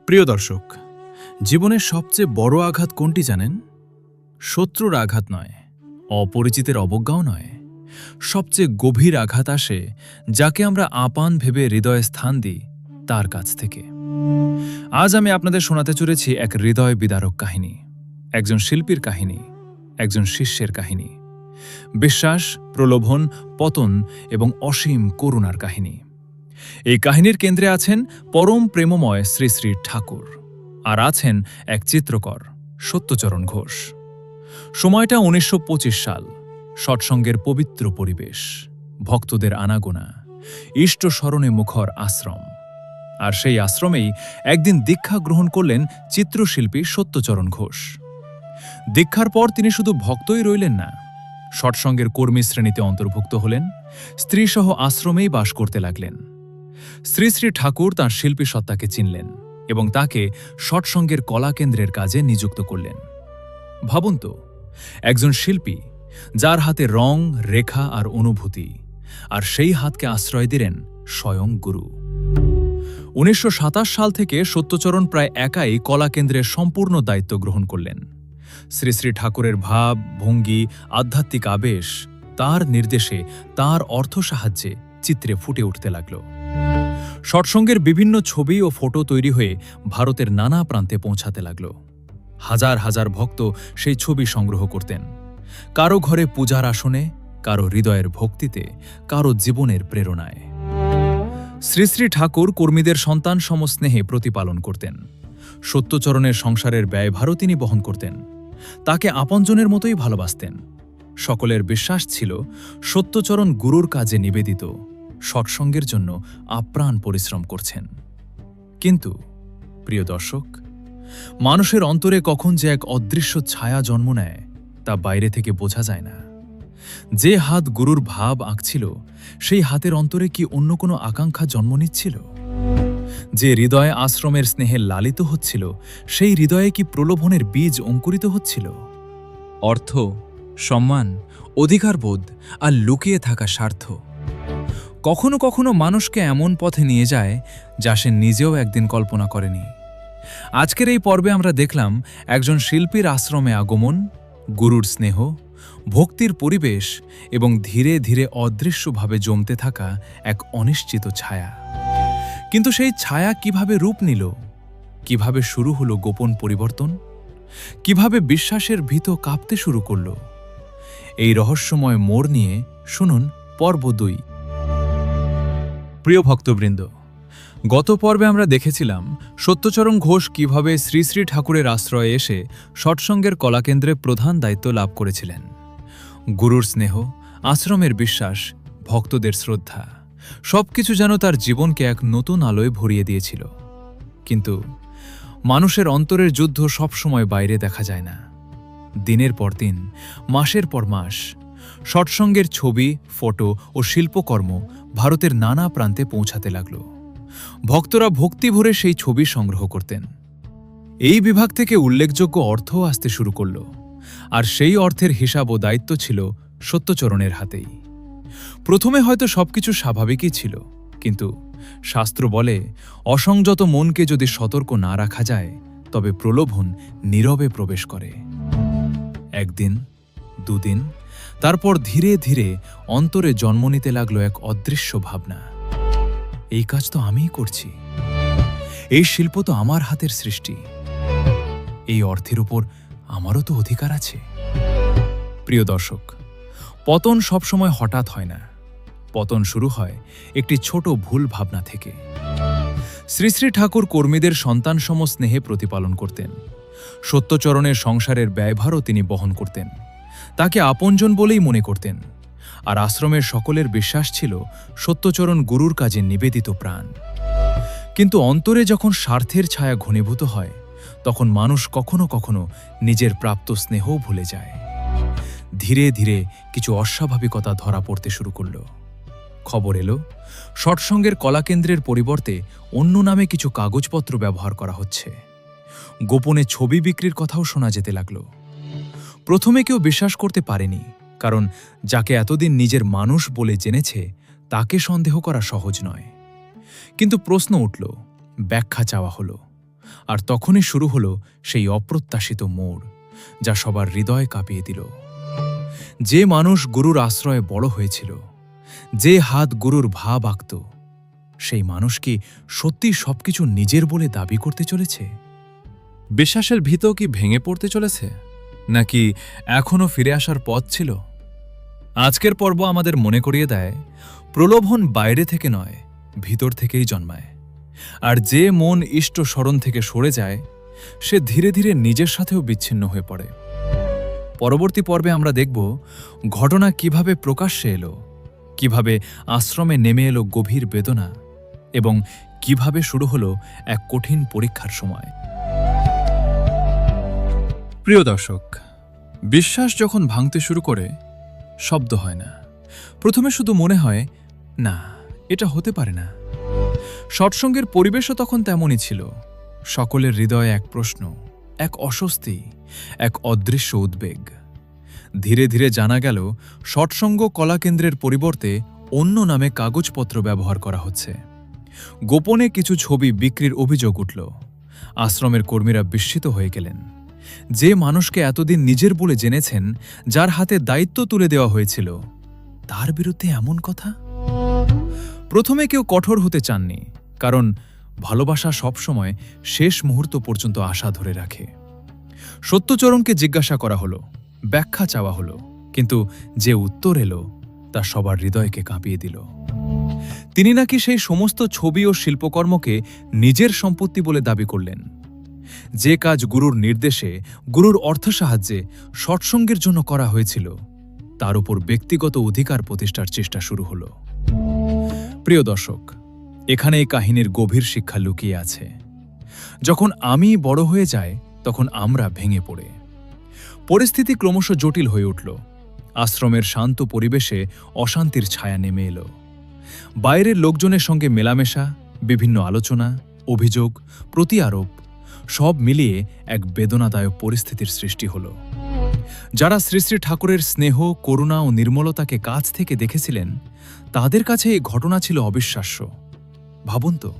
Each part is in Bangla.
প্রিয় দর্শক, জীবনের সবচেয়ে বড় আঘাত কোনটি জানেন? শত্রুর আঘাত নয়, অপরিচিতের অবজ্ঞাও নয়। সবচেয়ে গভীর আঘাত আসে যাকে আমরা আপন ভেবে হৃদয়ে স্থান দিই তার কাছ থেকে। আজ আমি আপনাদের শোনাতে চলেছি এক হৃদয় বিদারক কাহিনী, একজন শিল্পীর কাহিনী, একজন শিষ্যের কাহিনী। বিশ্বাস, প্রলোভন, পতন এবং অসীম করুণার কাহিনী। এই কাহিনীর কেন্দ্রে আছেন পরম প্রেমময় শ্রী শ্রী ঠাকুর, আর আছেন এক চিত্রকর সত্যচরণ ঘোষ। সময়টা ১৯২৫ সাল। সৎসঙ্গের পবিত্র পরিবেশ, ভক্তদের আনাগোনা, ইষ্ট স্মরণে মুখর আশ্রম। আর সেই আশ্রমেই একদিন দীক্ষা গ্রহণ করলেন চিত্রশিল্পী সত্যচরণ ঘোষ। দীক্ষার পর তিনি শুধু ভক্তই রইলেন না, সৎসঙ্গের কর্মী শ্রেণীতে অন্তর্ভুক্ত হলেন, স্ত্রীসহ আশ্রমেই বাস করতে লাগলেন। শ্রী শ্রী ঠাকুর তাঁর শিল্পী সত্তাকে চিনলেন এবং তাকে সৎসঙ্গের কলাকেন্দ্রের কাজে নিযুক্ত করলেন। ভাবুন তো, একজন শিল্পী যার হাতে রং, রেখা আর অনুভূতি, আর সেই হাতকে আশ্রয় দিলেন স্বয়ং গুরু। ১৯২৭ সাল থেকে সত্যচরণ প্রায় একাই কলাকেন্দ্রের সম্পূর্ণ দায়িত্ব গ্রহণ করলেন। শ্রী শ্রী ঠাকুরের ভাব, ভঙ্গি, আধ্যাত্মিক আবেশ তার নির্দেশে, তার অর্থ সাহায্যে চিত্রে ফুটে উঠতে লাগল। সৎসঙ্গের বিভিন্ন ছবি ও ফটো তৈরি হয়ে ভারতের নানা প্রান্তে পৌঁছাতে লাগল। হাজার হাজার ভক্ত সেই ছবি সংগ্রহ করতেন, কারো ঘরে পূজার আসনে, কারো হৃদয়ের ভক্তিতে, কারো জীবনের প্রেরণায়। শ্রী শ্রী ঠাকুর কর্মীদের সন্তান সমস্নেহে প্রতিপালন করতেন। সত্যচরণের সংসারের ব্যয়ভারও তিনি বহন করতেন। তাকে আপনজনের মতোই ভালোবাসতেন। সকলের বিশ্বাস ছিল সত্যচরণ গুরুর কাজে নিবেদিত, সৎসঙ্গের জন্য আপ্রাণ পরিশ্রম করছেন। কিন্তু প্রিয় দর্শক, মানুষের অন্তরে কখন যে এক অদৃশ্য ছায়া জন্ম নেয় তা বাইরে থেকে বোঝা যায় না। যে হাত গুরুর ভাব আঁকছিল, সেই হাতের অন্তরে কি অন্য কোনো আকাঙ্ক্ষা জন্ম নিচ্ছিল? যে হৃদয়ে আশ্রমের স্নেহে লালিত হচ্ছিল, সেই হৃদয়ে কি প্রলোভনের বীজ অঙ্কুরিত হচ্ছিল? অর্থ, সম্মান, অধিকারবোধ আর লুকিয়ে থাকা স্বার্থ কখনো কখনো মানুষকে এমন পথে নিয়ে যায় যা সে নিজেও একদিন কল্পনা করেনি। আজকের এই পর্বে আমরা দেখলাম একজন শিল্পীর আশ্রমে আগমন, গুরুর স্নেহ, ভক্তির পরিবেশ এবং ধীরে ধীরে অদৃশ্যভাবে জমতে থাকা এক অনিশ্চিত ছায়া। কিন্তু সেই ছায়া কিভাবে রূপ নিল? কিভাবে শুরু হলো গোপন পরিবর্তন? কিভাবে বিশ্বাসের ভিত কাঁপতে শুরু করল? এই রহস্যময় মোড় নিয়ে শুনুন পর্ব ২। প্রিয় ভক্তবৃন্দ, গত পর্বে আমরা দেখেছিলাম সত্যচরণ ঘোষ কিভাবে শ্রী শ্রী ঠাকুরের আশ্রয়ে এসে সৎসঙ্গের কলাকেন্দ্রে প্রধান দায়িত্ব লাভ করেছিলেন। গুরুর স্নেহ, আশ্রমের বিশ্বাস, ভক্তদের শ্রদ্ধা সবকিছু যেন তার জীবনকে এক নতুন আলোয় ভরিয়ে দিয়েছিল। কিন্তু মানুষের অন্তরের যুদ্ধ সবসময় বাইরে দেখা যায় না। দিনের পর দিন, মাসের পর মাস, সৎসঙ্গের ছবি, ফটো ও শিল্পকর্ম ভারতের নানা প্রান্তে পৌঁছাতে লাগল। ভক্তরা ভক্তি ভরে সেই ছবি সংগ্রহ করতেন। এই বিভাগ থেকে উল্লেখযোগ্য অর্থও আসতে শুরু করল, আর সেই অর্থের হিসাব ও দায়িত্ব ছিল সত্যচরণের হাতেই। প্রথমে হয়তো সবকিছু স্বাভাবিকই ছিল, কিন্তু শাস্ত্র বলে অসংযত মনকে যদি সতর্ক না রাখা যায় তবে প্রলোভন নীরবে প্রবেশ করে। একদিন, দুদিন, তারপর ধীরে ধীরে অন্তরে জন্ম নিতে লাগলো এক অদৃশ্য ভাবনা, এই কাজ তো আমিই করছি, এই শিল্প তো আমার হাতের সৃষ্টি, এই অর্থের উপর আমারও তো অধিকার আছে। প্রিয় দর্শক, পতন সবসময় হঠাৎ হয় না। পতন শুরু হয় একটি ছোট ভুল ভাবনা থেকে। শ্রী শ্রী ঠাকুর কর্মীদের সন্তানসম স্নেহে প্রতিপালন করতেন। সত্যচরণের সংসারের ব্যয়ভারও তিনি বহন করতেন। তাকে আপনজন বলেই মনে করতেন, আর আশ্রমের সকলের বিশ্বাস ছিল সত্যচরণ গুরুর কাজে নিবেদিত প্রাণ। কিন্তু অন্তরে যখন স্বার্থের ছায়া ঘনীভূত হয়, তখন মানুষ কখনো কখনো নিজের প্রাপ্ত স্নেহও ভুলে যায়। ধীরে ধীরে কিছু অস্বাভাবিকতা ধরা পড়তে শুরু করল। খবর এলো সৎসঙ্গের কলাকেন্দ্রের পরিবর্তে অন্য নামে কিছু কাগজপত্র ব্যবহার করা হচ্ছে। গোপনে ছবি বিক্রির কথাও শোনা যেতে লাগল। প্রথমে কেউ বিশ্বাস করতে পারেনি, কারণ যাকে এতদিন নিজের মানুষ বলে জেনেছে তাকে সন্দেহ করা সহজ নয়। কিন্তু প্রশ্ন উঠল, ব্যাখ্যা চাওয়া হলো, আর তখনই শুরু হলো সেই অপ্রত্যাশিত মোড়, যা সবার হৃদয় কাঁপিয়ে দিল। যে মানুষ গুরুর আশ্রয়ে বড় হয়েছিল, যে হাত গুরুর ভাব আঁকত, সেই মানুষ কি সত্যি সবকিছু নিজের বলে দাবি করতে চলেছে? বিশ্বাসের ভিতও কি ভেঙে পড়তে চলেছে, নাকি এখনও ফিরে আসার পথ ছিল? আজকের পর্ব আমাদের মনে করিয়ে দেয়, প্রলোভন বাইরে থেকে নয়, ভিতর থেকেই জন্মায়। আর যে মন ইষ্ট স্মরণ থেকে সরে যায়, সে ধীরে ধীরে নিজের সাথেও বিচ্ছিন্ন হয়ে পড়ে। পরবর্তী পর্বে আমরা দেখব ঘটনা কিভাবে প্রকাশ্যে এলো, কিভাবে আশ্রমে নেমে এলো গভীর বেদনা, এবং কিভাবে শুরু হলো এক কঠিন পরীক্ষার সময়। প্রিয় দর্শক, বিশ্বাস যখন ভাঙতে শুরু করে, শব্দ হয় না। প্রথমে শুধু মনে হয়, না, এটা হতে পারে না। সৎসঙ্গের পরিবেশও তখন তেমনই ছিল। সকলের হৃদয়ে এক প্রশ্ন, এক অস্বস্তি, এক অদৃশ্য উদ্বেগ। ধীরে ধীরে জানা গেল, সৎসঙ্গ কলাকেন্দ্রের পরিবর্তে অন্য নামে কাগজপত্র ব্যবহার করা হচ্ছে। গোপনে কিছু ছবি বিক্রির অভিযোগ উঠল। আশ্রমের কর্মীরা বিস্মিত হয়ে গেলেন। যে মানুষকে এতদিন নিজের বলে জেনেছেন, যার হাতে দায়িত্ব তুলে দেওয়া হয়েছিল, তার বিরুদ্ধে এমন কথা। প্রথমে কেউ কঠোর হতে চাননি, কারণ ভালোবাসা সবসময় শেষ মুহূর্ত পর্যন্ত আশা ধরে রাখে। সত্যচরণকে জিজ্ঞাসা করা হলো, ব্যাখ্যা চাওয়া হলো, কিন্তু যে উত্তর এলো তা সবার হৃদয়কে কাঁপিয়ে দিল। তিনি নাকি সেই সমস্ত ছবি ও শিল্পকর্মকে নিজের সম্পত্তি বলে দাবি করলেন। যে কাজ গুরুর নির্দেশে, গুরুর অর্থ সাহায্যে সৎসঙ্গের জন্য করা হয়েছিল, তার উপর ব্যক্তিগত অধিকার প্রতিষ্ঠার চেষ্টা শুরু হলো। প্রিয় দর্শক, এখানে এই কাহিনীর গভীর শিক্ষা লুকিয়ে আছে। যখন আমি বড় হয়ে যাই, তখন আমরা ভেঙে পড়ে। পরিস্থিতি ক্রমশ জটিল হয়ে উঠল। আশ্রমের শান্ত পরিবেশে অশান্তির ছায়া নেমে এলো। বাইরের লোকজনের সঙ্গে মেলামেশা, বিভিন্ন আলোচনা, অভিযোগ, প্রতি আরোপ, সব মিলিয়ে এক বেদনাদায়ক পরিস্থিতির সৃষ্টি হল। যারা শ্রী শ্রী ঠাকুরের স্নেহ, করুণা ও নির্মলতাকে কাছ থেকে দেখেছিলেন, তাদের কাছে এই ঘটনা ছিল অবিশ্বাস্য। ভাবুন তো,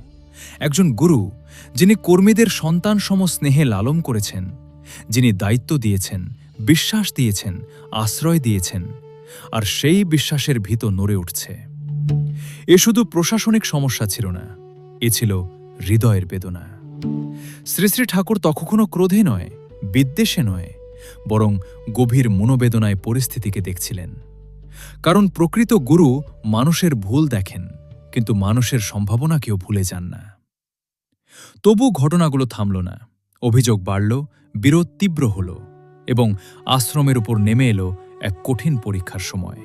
একজন গুরু, যিনি কর্মীদের সন্তান সম স্নেহে লালন করেছেন, যিনি দায়িত্ব দিয়েছেন, বিশ্বাস দিয়েছেন, আশ্রয় দিয়েছেন, আর সেই বিশ্বাসের ভিত নড়ে উঠছে। এ শুধু প্রশাসনিক সমস্যা ছিল না, এ ছিল হৃদয়ের বেদনা। শ্রী শ্রী ঠাকুর তখনও ক্রোধে নয়, বিদ্বেষে নয়, বরং গভীর মনোবেদনায় পরিস্থিতিকে দেখছিলেন। কারণ প্রকৃত গুরু মানুষের ভুল দেখেন, কিন্তু মানুষের সম্ভাবনাকেও ভুলে যান না। তবু ঘটনাগুলো থামল না। অভিযোগ বাড়ল, বিরোধ তীব্র হল, এবং আশ্রমের উপর নেমে এলো এক কঠিন পরীক্ষার সময়।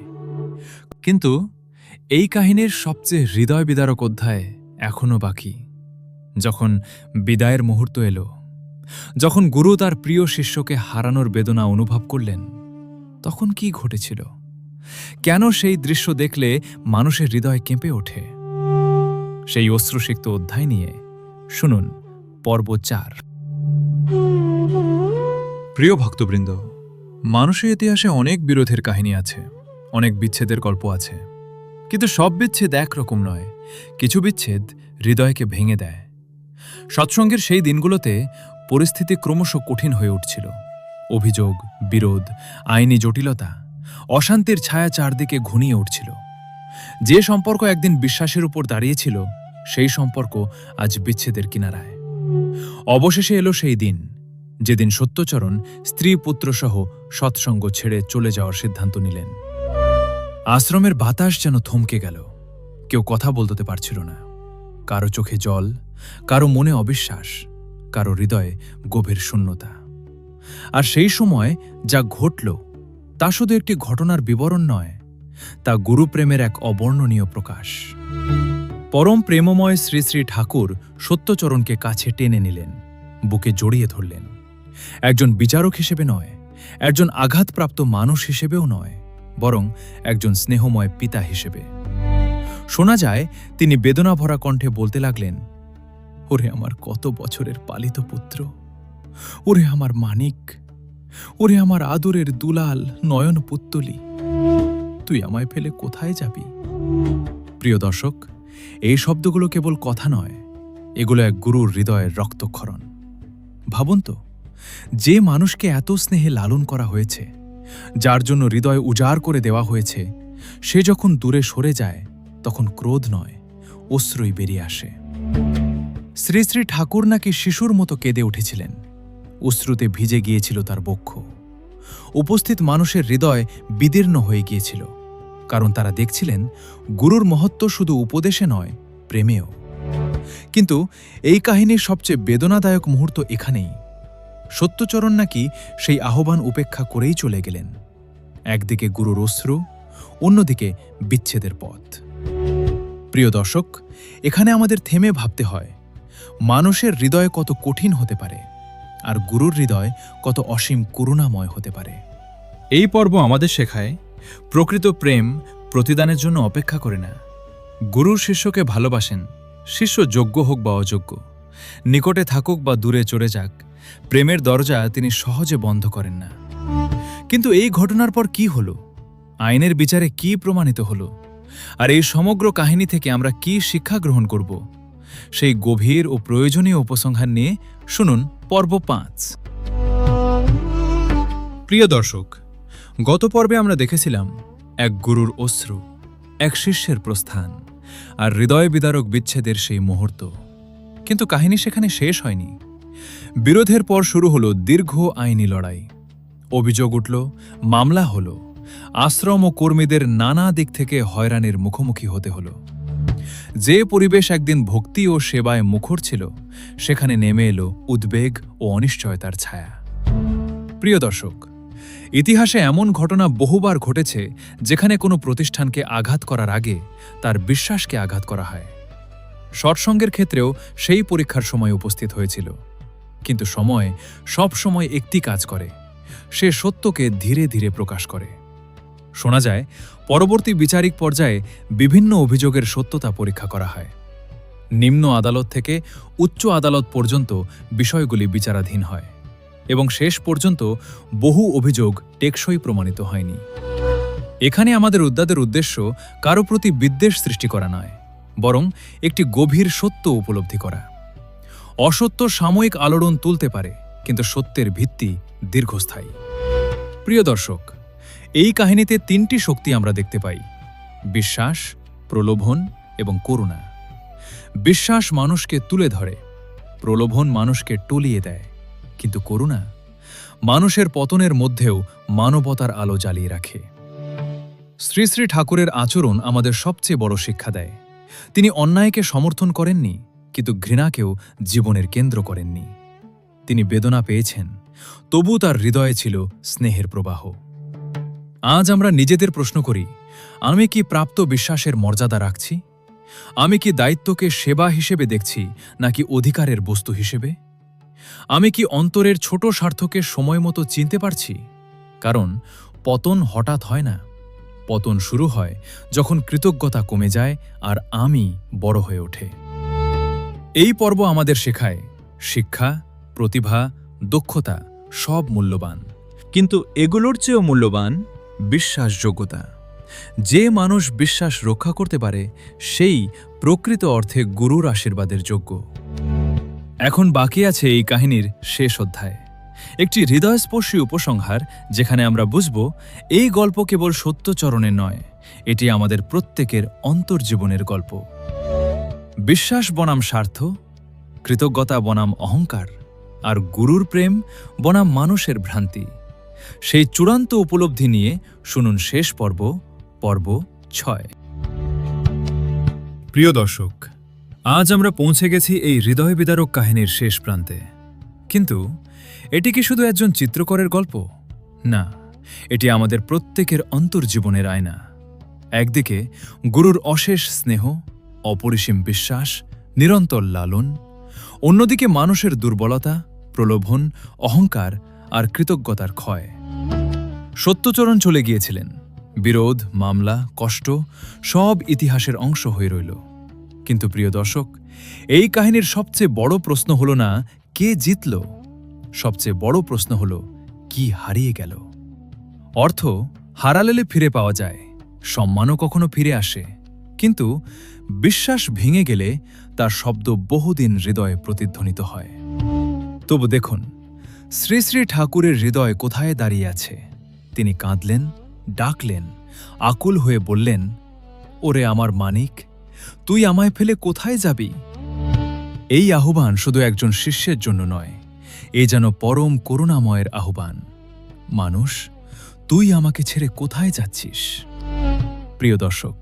কিন্তু এই কাহিনীর সবচেয়ে হৃদয় বিদারক অধ্যায় এখনও বাকি। যখন বিদায়ের মুহূর্ত এলো, যখন গুরু তার প্রিয় শিষ্যকে হারানোর বেদনা অনুভব করলেন, তখন কি ঘটেছিল? কেন সেই দৃশ্য দেখলে মানুষের হৃদয় কেঁপে ওঠে? সেই অশ্রুসিক্ত অধ্যায় নিয়ে শুনুন পর্ব 4। প্রিয় ভক্তবৃন্দ, মানুষের ইতিহাসে অনেক বিরোধের কাহিনী আছে, অনেক বিচ্ছেদের গল্প আছে, কিন্তু সব বিচ্ছেদ একরকম নয়। কিছু বিচ্ছেদ হৃদয়কে ভেঙে দেয়। সৎসঙ্গের সেই দিনগুলোতে পরিস্থিতি ক্রমশ কঠিন হয়ে উঠছিল। অভিযোগ, বিরোধ, আইনি জটিলতা, অশান্তির ছায়া চারদিকে ঘনিয়ে উঠছিল। যে সম্পর্ক একদিন বিশ্বাসের উপর দাঁড়িয়েছিল, সেই সম্পর্ক আজ বিচ্ছেদের কিনারায়। অবশেষে এলো সেই দিন, যেদিন সত্যচরণ স্ত্রী পুত্রসহ সৎসঙ্গ ছেড়ে চলে যাওয়ার সিদ্ধান্ত নিলেন। আশ্রমের বাতাস যেন থমকে গেল। কেউ কথা বলতে পারছিল না। কারো চোখে জল, কারো মনে অবিশ্বাস, কারো হৃদয়ে গভীর শূন্যতা। আর সেই সময় যা ঘটল, তা শুধু একটি ঘটনার বিবরণ নয়, তা গুরুপ্রেমের এক অবর্ণনীয় প্রকাশ। পরম প্রেমময় শ্রী শ্রী ঠাকুর সত্যচরণকে কাছে টেনে নিলেন, বুকে জড়িয়ে ধরলেন। একজন বিচারক হিসেবে নয়, একজন আঘাতপ্রাপ্ত মানুষ হিসেবেও নয়, বরং একজন স্নেহময় পিতা হিসেবে। শোনা যায়, তিনি বেদনাভরা কণ্ঠে বলতে লাগলেন, ওরে আমার কত বছরের পালিত পুত্র, ওরে আমার মানিক, ওরে আমার আদরের দুলাল নয়ন পুত্তলি, তুই আমায় ফেলে কোথায় যাবি? প্রিয় দর্শক, এই শব্দগুলো কেবল কথা নয়, এগুলো এক গুরুর হৃদয়ের রক্তক্ষরণ। ভাবুন তো, যে মানুষকে এত স্নেহে লালন করা হয়েছে, যার জন্য হৃদয় উজাড় করে দেওয়া হয়েছে, সে যখন দূরে সরে যায় তখন ক্রোধ নয়, অশ্রুই বেরিয়ে আসে। শ্রী শ্রী ঠাকুর নাকি শিশুর মতো কেঁদে উঠেছিলেন। অশ্রুতে ভিজে গিয়েছিল তার বক্ষ। উপস্থিত মানুষের হৃদয় বিদীর্ণ হয়ে গিয়েছিল, কারণ তারা দেখছিলেন গুরুর মহত্ব শুধু উপদেশে নয়, প্রেমেও। কিন্তু এই কাহিনীর সবচেয়ে বেদনাদায়ক মুহূর্ত এখানেই। সত্যচরণ নাকি সেই আহ্বান উপেক্ষা করেই চলে গেলেন। একদিকে গুরুর অশ্রু, অন্যদিকে বিচ্ছেদের পথ। প্রিয় দর্শক, এখানে আমাদের থেমে ভাবতে হয়, মানুষের হৃদয় কত কঠিন হতে পারে, আর গুরুর হৃদয় কত অসীম করুণাময় হতে পারে। এই পর্ব আমাদের শেখায়, প্রকৃত প্রেম প্রতিদানের জন্য অপেক্ষা করে না। গুরুর শিষ্যকে ভালোবাসেন, শিষ্য যোগ্য হোক বা অযোগ্য, নিকটে থাকুক বা দূরে চলে যাক, প্রেমের দরজা তিনি সহজে বন্ধ করেন না। কিন্তু এই ঘটনার পর কি হলো? আইনের বিচারে কি প্রমাণিত হলো? আর এই সমগ্র কাহিনী থেকে আমরা কি শিক্ষা গ্রহণ করব? সেই গভীর ও প্রয়োজনীয় উপসংহার নিয়ে শুনুন পর্ব 5। প্রিয় দর্শক, গত পর্বে আমরা দেখেছিলাম এক গুরুর অশ্রু, এক শিষ্যের প্রস্থান, আর হৃদয় বিদারক বিচ্ছেদের সেই মুহূর্ত। কিন্তু কাহিনী সেখানে শেষ হয়নি। বিরোধের পর শুরু হলো দীর্ঘ আইনি লড়াই। অভিযোগ উঠল, মামলা হলো, আশ্রম ও কর্মীদের নানা দিক থেকে হয়রানির মুখোমুখি হতে হলো। যে পরিবেশ একদিন ভক্তি ও সেবায় মুখর ছিল, সেখানে নেমে এলো উদ্বেগ ও অনিশ্চয়তার ছায়া। প্রিয় দর্শক, ইতিহাসে এমন ঘটনা বহুবার ঘটেছে যেখানে কোনো প্রতিষ্ঠানকে আঘাত করার আগে তার বিশ্বাসকে আঘাত করা হয়। সৎসঙ্গের ক্ষেত্রেও সেই পরীক্ষার সময় উপস্থিত হয়েছিল। কিন্তু সময় সব সময় একটি কাজ করে, সে সত্যকে ধীরে ধীরে প্রকাশ করে। শোনা যায়, পরবর্তী বিচারিক পর্যায়ে বিভিন্ন অভিযোগের সত্যতা পরীক্ষা করা হয়। নিম্ন আদালত থেকে উচ্চ আদালত পর্যন্ত বিষয়গুলি বিচারাধীন হয়, এবং শেষ পর্যন্ত বহু অভিযোগ টেকসই প্রমাণিত হয়নি। এখানে আমাদের উদ্দেশ্য কারো প্রতি বিদ্বেষ সৃষ্টি করা নয়, বরং একটি গভীর সত্য উপলব্ধি করা। অসত্য সাময়িক আলোড়ন তুলতে পারে, কিন্তু সত্যের ভিত্তি দীর্ঘস্থায়ী। প্রিয় দর্শক, এই কাহিনীতে 3টি শক্তি আমরা দেখতে পাই: বিশ্বাস, প্রলোভন এবং করুণা। বিশ্বাস মানুষকে তুলে ধরে, প্রলোভন মানুষকে টলিয়ে দেয়, কিন্তু করুণা মানুষের পতনের মধ্যেও মানবতার আলো জ্বালিয়ে রাখে। শ্রী শ্রী ঠাকুরের আচরণ আমাদের সবচেয়ে বড় শিক্ষা দেয়। তিনি অন্যায়কে সমর্থন করেননি, কিন্তু ঘৃণাকেও জীবনের কেন্দ্র করেননি। তিনি বেদনা পেয়েছেন, তবু তার হৃদয়ে ছিল স্নেহের প্রবাহ। আজ আমরা নিজেদের প্রশ্ন করি, আমি কি প্রাপ্ত বিশ্বাসের মর্যাদা রাখছি? আমি কি দায়িত্বকে সেবা হিসেবে দেখছি, নাকি অধিকারের বস্তু হিসেবে? আমি কি অন্তরের ছোট স্বার্থকে সময় মতো চিনতে পারছি? কারণ পতন হঠাৎ হয় না। পতন শুরু হয় যখন কৃতজ্ঞতা কমে যায় আর আমি বড় হয়ে ওঠে। এই পর্ব আমাদের শেখায়, শিক্ষা, প্রতিভা, দক্ষতা সব মূল্যবান, কিন্তু এগুলোর চেয়েও মূল্যবান বিশ্বাসযোগ্যতা। যে মানুষ বিশ্বাস রক্ষা করতে পারে, সেই প্রকৃত অর্থে গুরুর আশীর্বাদের যোগ্য। এখন বাকি আছে এই কাহিনীর শেষ অধ্যায়, একটি হৃদয়স্পর্শী উপসংহার, যেখানে আমরা বুঝব এই গল্প কেবল সত্যচরণের নয়, এটি আমাদের প্রত্যেকের অন্তর্জীবনের গল্প। বিশ্বাস বনাম স্বার্থ, কৃতজ্ঞতা বনাম অহংকার, আর গুরুর প্রেম বনাম মানুষের ভ্রান্তি। সেই চূড়ান্ত উপলব্ধি নিয়ে শুনুন শেষ পর্ব, পর্ব 6। প্রিয় দর্শক, আজ আমরা পৌঁছে গেছি এই হৃদয় বিদারক কাহিনীর শেষ প্রান্তে। কিন্তু এটি কি শুধু একজন চিত্রকরের গল্প? না, এটি আমাদের প্রত্যেকের অন্তর্জীবনের আয়না। একদিকে গুরুর অশেষ স্নেহ, অপরিসীম বিশ্বাস, নিরন্তর লালন; অন্যদিকে মানুষের দুর্বলতা, প্রলোভন, অহংকার আর কৃতজ্ঞতার ক্ষয়। সত্যচরণ চলে গিয়েছিলেন, বিরোধ, মামলা, কষ্ট সব ইতিহাসের অংশ হয়ে রইল। কিন্তু প্রিয় দর্শক, এই কাহিনীর সবচেয়ে বড় প্রশ্ন হল না কে জিতল, সবচেয়ে বড় প্রশ্ন হল কি হারিয়ে গেল। অর্থ হারালে ফিরে পাওয়া যায়, সম্মানও কখনো ফিরে আসে, কিন্তু বিশ্বাস ভেঙে গেলে তার শব্দ বহুদিন হৃদয়ে প্রতিধ্বনিত হয়। তবু দেখুন, শ্রী শ্রী ঠাকুরের হৃদয় কোথায় দাঁড়িয়ে আছে। তিনি কাঁদলেন, ডাকলেন, আকুল হয়ে বললেন, ওরে আমার মানিক, তুই আমায় ফেলে কোথায় যাবি? এই আহ্বান শুধু একজন শিষ্যের জন্য নয়, এ যেন পরম করুণাময়ের আহ্বান। মানুষ, তুই আমাকে ছেড়ে কোথায় যাচ্ছিস? প্রিয় দর্শক,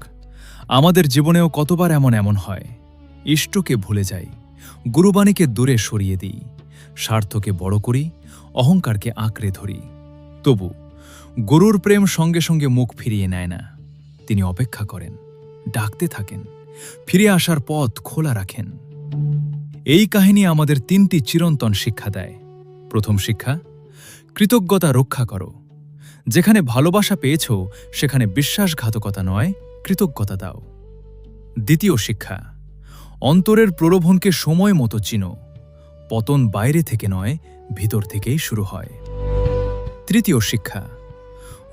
আমাদের জীবনেও কতবার এমন হয়, ইষ্টকে ভুলে যাই, গুরুবাণীকে দূরে সরিয়ে দিই, স্বার্থকে বড় করি, অহংকারকে আঁকড়ে ধরি। তবু গুরুর প্রেম সঙ্গে সঙ্গে মুখ ফিরিয়ে নেয় না। তিনি অপেক্ষা করেন, ডাকতে থাকেন, ফিরে আসার পথ খোলা রাখেন। এই কাহিনী আমাদের 3টি চিরন্তন শিক্ষা দেয়। প্রথম শিক্ষা, কৃতজ্ঞতা রক্ষা করো। যেখানে ভালোবাসা পেয়েছ সেখানে বিশ্বাসঘাতকতা নয়, কৃতজ্ঞতা দাও। দ্বিতীয় শিক্ষা, অন্তরের প্রলোভনকে সময় মতো চিনো। পতন বাইরে থেকে নয়, ভিতর থেকেই শুরু হয়। তৃতীয় শিক্ষা,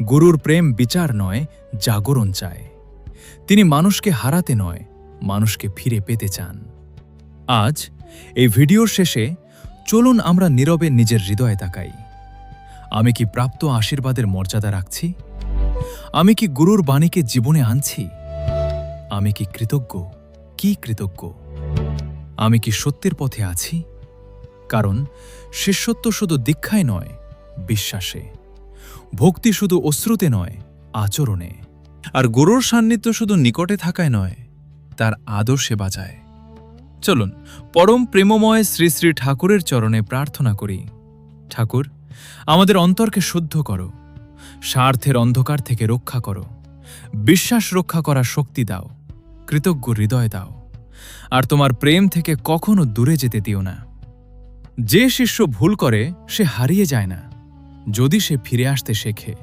গুরুর প্রেম বিচার নয়, জাগরণ চায়। তিনি মানুষকে হারাতে নয়, মানুষকে ফিরে পেতে চান। আজ এই ভিডিওর শেষে চলুন আমরা নীরবে নিজের হৃদয়ে তাকাই। আমি কি প্রাপ্ত আশীর্বাদের মর্যাদা রাখছি? আমি কি গুরুর বাণীকে জীবনে আনছি? আমি কি কৃতজ্ঞ? কি কৃতজ্ঞ? আমি কি সত্যের পথে আছি? কারণ শিষ্যত্ব শুধু দীক্ষায় নয়, বিশ্বাসে। ভক্তি শুধু অশ্রুতে নয়, আচরণে। আর গুরুর সান্নিধ্য শুধু নিকটে থাকায় নয়, তার আদর্শে বাজায়। চলুন পরম প্রেমময় শ্রী শ্রী ঠাকুরের চরণে প্রার্থনা করি। ঠাকুর, আমাদের অন্তরকে শুদ্ধ করো, স্বার্থের অন্ধকার থেকে রক্ষা করো, বিশ্বাস রক্ষা করার শক্তি দাও, কৃতজ্ঞ হৃদয় দাও, আর তোমার প্রেম থেকে কখনো দূরে যেতে দিও না। যে শিষ্য ভুল করে সে হারিয়ে যায় না, যদি সে ফিরে আসতে শেখে।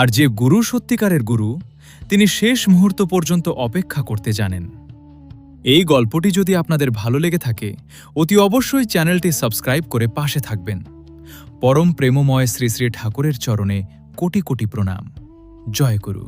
আর যে গুরু সত্যিকারের গুরু, তিনি শেষ মুহূর্ত পর্যন্ত অপেক্ষা করতে জানেন। এই গল্পটি যদি আপনাদের ভালো লেগে থাকে, অতি অবশ্যই চ্যানেলটি সাবস্ক্রাইব করে পাশে থাকবেন। পরম প্রেমময় শ্রী শ্রী ঠাকুরের চরণে কোটি কোটি প্রণাম। জয় গুরু।